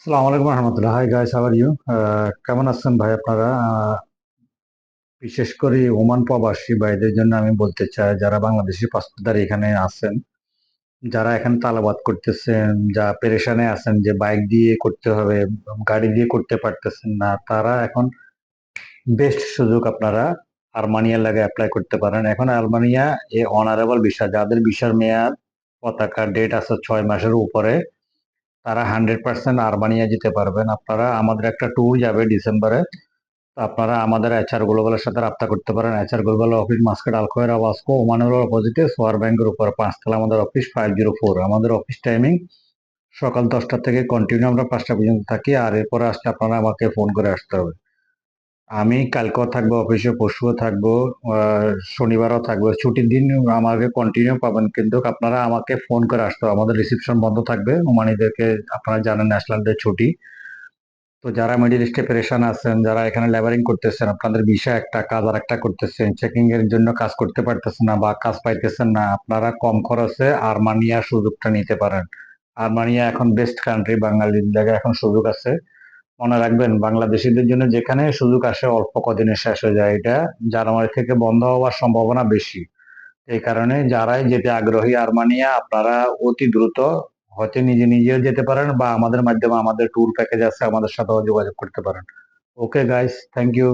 আসসালামু আলাইকুম রহমতুল্লাহ। Hi guys, how are you? কেমন আছেন ভাই আপনারা? বিশেষ করে ওমান প্রবাসী ভাইদের জন্য আমি বলতে চাই, যারা বাংলাদেশি পাসপোর্টধারী এখানে আছেন, যারা এখানে তালাবাদ করতেছেন, যা পেরেশানে আছেন যে বাইক দিয়ে করতে হবে, গাড়ি দিয়ে করতে পারতেছেন না, তারা এখন বেস্ট সুযোগ আপনারা আর্মানিয়ার লাগে অ্যাপ্লাই করতে পারেন। এখন আর্মানিয়া এ অনারেবল ভিসা, যাদের ভিসার মেয়াদ পতাকা ডেট আছে 6 মাসের উপরে, তারা 100% আর্মানিয়া যেতে পারবেন। আপনারা আমাদের একটা ট্যুর যাবে ডিসেম্বরে। তো আপনারা আমাদের এইচআর গ্লোবালের সাথে রাবতা করতে পারেন। এইচআর গ্লোবাল অফিস মাস্কেট আলখয়ের আওয়াজকো ওমানুর অপোজিটে সোয়ার ব্যাংকের উপর 5 তলা আমাদের অফিস 504। আমাদের অফিস টাইমিং সকাল 10টা থেকে কন্টিনিউ আমরা 5টা পর্যন্ত থাকি। আর এরপরে আসলে আপনারা আমাকে ফোন করে আসতে হবে। আমি কালকেও থাকবো অফিসে, পরশুও থাকবো, শনিবারও থাকবো। ছুটির দিন আমাকে কন্টিনিউ পাবেন, কিন্তু আপনারা আমাকে ফোন করে আসতে হবে। আমাদের রিসিপশন বন্ধ থাকবে ওমানিদেরকে, আপনারা জানেন ন্যাশনাল ডে ছুটি। তো যারা মিডিল ইস্টে পেরেশান আছেন, যারা এখানে লেবারিং করতেছেন, আপনাদের ভিসা একটা কাজ আর একটা করতেছেন, চেকিং এর জন্য কাজ করতে পারতেছেন না বা কাজ পাইতেছেন না, আপনারা কম খরচে আর্মানিয়ার সুযোগটা নিতে পারেন। আর্মানিয়া এখন বেস্ট কান্ট্রি, বাঙালির জায়গায় এখন সুযোগ আছে। মনে রাখবেন, বাংলাদেশিদের জন্য যেখানে সুযোগ আসে অল্প কদিনে শেষ হয়ে যায়। এটা জানুয়ারি থেকে বন্ধ হওয়ার সম্ভাবনা বেশি। এই কারণে যারাই যেতে আগ্রহী আর্মানিয়া, আপনারা অতি দ্রুত হয়তো নিজে নিজেও যেতে পারেন বা আমাদের মাধ্যমে, আমাদের ট্যুর প্যাকেজ আছে, আমাদের সাথেও যোগাযোগ করতে পারেন। Okay guys, thank you.